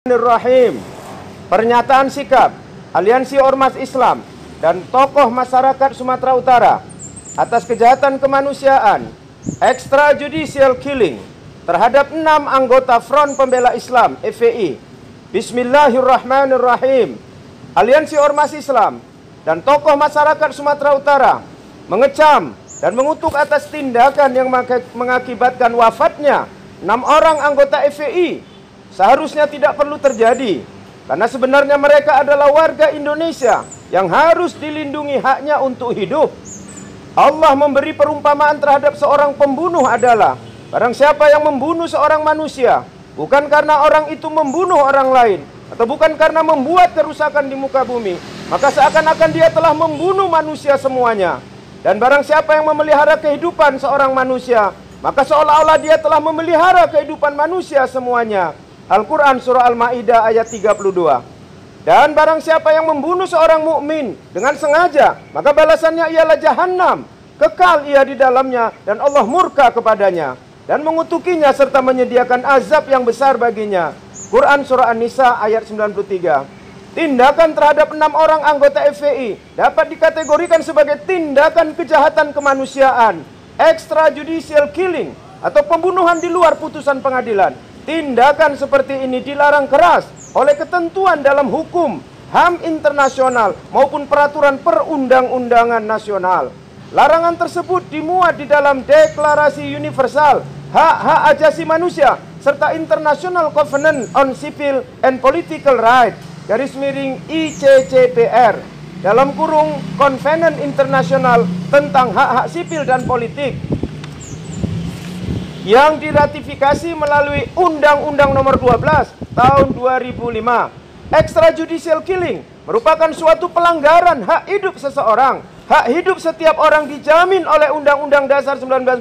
Bismillahirrahmanirrahim. Pernyataan sikap Aliansi Ormas Islam dan tokoh masyarakat Sumatera Utara atas kejahatan kemanusiaan extrajudicial killing terhadap 6 anggota Front Pembela Islam (FPI). Bismillahirrahmanirrahim. Aliansi Ormas Islam dan tokoh masyarakat Sumatera Utara mengecam dan mengutuk atas tindakan yang mengakibatkan wafatnya 6 orang anggota FPI. Seharusnya tidak perlu terjadi, karena sebenarnya mereka adalah warga Indonesia yang harus dilindungi haknya untuk hidup. Allah memberi perumpamaan terhadap seorang pembunuh adalah, barang siapa yang membunuh seorang manusia, bukan karena orang itu membunuh orang lain, atau bukan karena membuat kerusakan di muka bumi, maka seakan-akan dia telah membunuh manusia semuanya. Dan barang siapa yang memelihara kehidupan seorang manusia, maka seolah-olah dia telah memelihara kehidupan manusia semuanya. Al-Quran Surah Al-Ma'idah ayat 32. Dan barang siapa yang membunuh seorang mukmin dengan sengaja, maka balasannya ialah jahanam, kekal ia di dalamnya, dan Allah murka kepadanya dan mengutukinya serta menyediakan azab yang besar baginya. Quran Surah An-Nisa ayat 93. Tindakan terhadap 6 orang anggota FPI dapat dikategorikan sebagai tindakan kejahatan kemanusiaan, extrajudicial killing, atau pembunuhan di luar putusan pengadilan. Tindakan seperti ini dilarang keras oleh ketentuan dalam hukum, HAM internasional maupun peraturan perundang-undangan nasional. Larangan tersebut dimuat di dalam Deklarasi Universal Hak-Hak Asasi Manusia serta International Covenant on Civil and Political Rights (ICCPR) dalam kurung Konvenen Internasional tentang hak-hak sipil dan politik yang diratifikasi melalui Undang-Undang Nomor 12 Tahun 2005. Extrajudicial killing merupakan suatu pelanggaran hak hidup seseorang. Hak hidup setiap orang dijamin oleh Undang-Undang Dasar 1945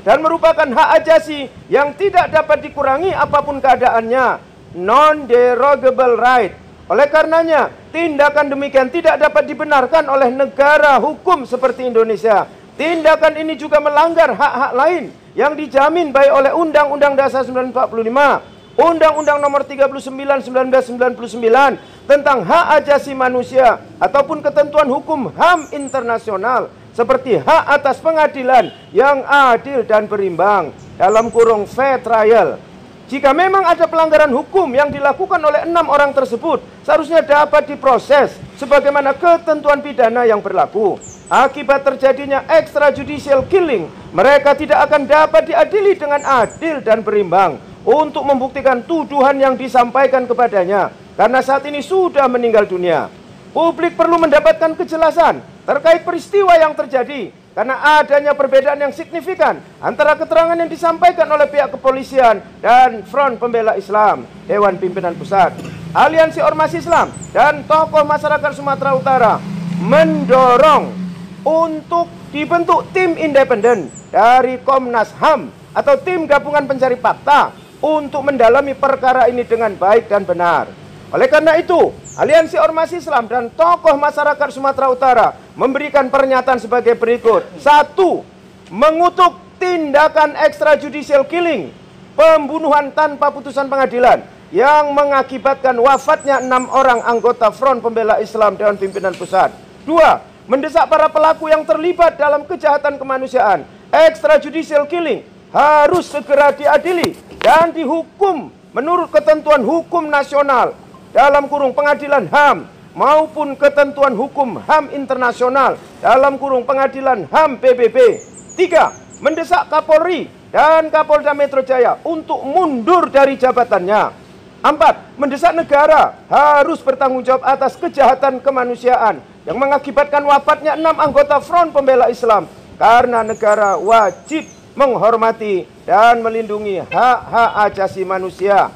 dan merupakan hak ajasi yang tidak dapat dikurangi apapun keadaannya, non-derogable right. Oleh karenanya, tindakan demikian tidak dapat dibenarkan oleh negara hukum seperti Indonesia. Tindakan ini juga melanggar hak-hak lain yang dijamin baik oleh Undang-Undang Dasar 1945, Undang-Undang Nomor 39 1999 tentang hak ajasi manusia, ataupun ketentuan hukum HAM internasional seperti hak atas pengadilan yang adil dan berimbang dalam kurung fair trial. Jika memang ada pelanggaran hukum yang dilakukan oleh 6 orang tersebut, seharusnya dapat diproses sebagaimana ketentuan pidana yang berlaku. Akibat terjadinya extrajudicial killing, mereka tidak akan dapat diadili dengan adil dan berimbang untuk membuktikan tuduhan yang disampaikan kepadanya, karena saat ini sudah meninggal dunia. Publik perlu mendapatkan kejelasan terkait peristiwa yang terjadi, karena adanya perbedaan yang signifikan antara keterangan yang disampaikan oleh pihak kepolisian dan Front Pembela Islam, Dewan Pimpinan Pusat, Aliansi Ormas Islam, dan tokoh masyarakat Sumatera Utara mendorong untuk dibentuk tim independen dari Komnas HAM atau tim gabungan pencari fakta untuk mendalami perkara ini dengan baik dan benar. Oleh karena itu, Aliansi Ormas Islam dan tokoh masyarakat Sumatera Utara memberikan pernyataan sebagai berikut. 1. Mengutuk tindakan extrajudicial killing, pembunuhan tanpa putusan pengadilan yang mengakibatkan wafatnya 6 orang anggota Front Pembela Islam Dewan Pimpinan Pusat. 2. Mendesak para pelaku yang terlibat dalam kejahatan kemanusiaan extrajudicial killing harus segera diadili dan dihukum menurut ketentuan hukum nasional dalam kurung pengadilan HAM maupun ketentuan hukum HAM internasional dalam kurung pengadilan HAM PBB. 3. Mendesak Kapolri dan Kapolda Metro Jaya untuk mundur dari jabatannya. 4. Mendesak negara harus bertanggung jawab atas kejahatan kemanusiaan yang mengakibatkan wafatnya 6 anggota Front Pembela Islam, karena negara wajib menghormati dan melindungi hak-hak asasi manusia.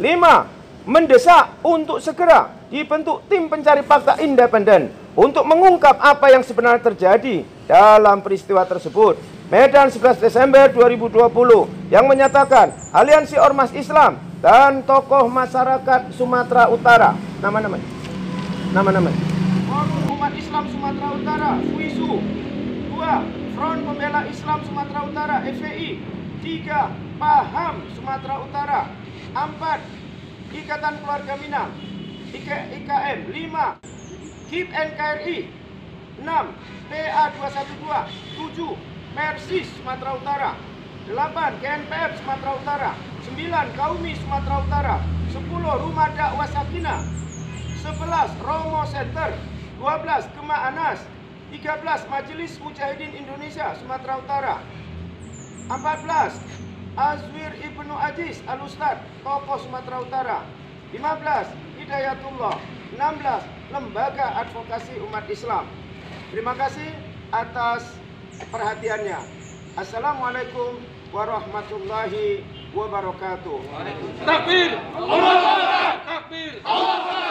5. Mendesak untuk segera dibentuk tim pencari fakta independen untuk mengungkap apa yang sebenarnya terjadi dalam peristiwa tersebut. Medan 11 Desember 2020 yang menyatakan Aliansi Ormas Islam dan tokoh masyarakat Sumatera Utara, nama-nama Umat Islam Sumatera Utara, FUISU. 2. Front Pembela Islam Sumatera Utara, FPI. 3. PAHAM Sumatera Utara. 4. Ikatan Keluarga Minang, IKM. 5. KIP NKRI. 6. PA 212. 7. Persis Sumatera Utara. 8. GNPF Sumatera Utara. 9. Kaumi Sumatera Utara. 10. Rumah Dakwah Sakinah. 11. Romo Center. 12. Gema Anas. 13. Majelis Mujahidin Indonesia Sumatera Utara. 14. Azwir Ibnu Aziz Al-Ustad, tokoh Sumatera Utara. 15. Hidayatullah. 16. Lembaga Advokasi Umat Islam. Terima kasih atas perhatiannya. Assalamualaikum warahmatullahi wabarakatuh. Takbir! Allah Akbar! Takbir! Allah Akbar!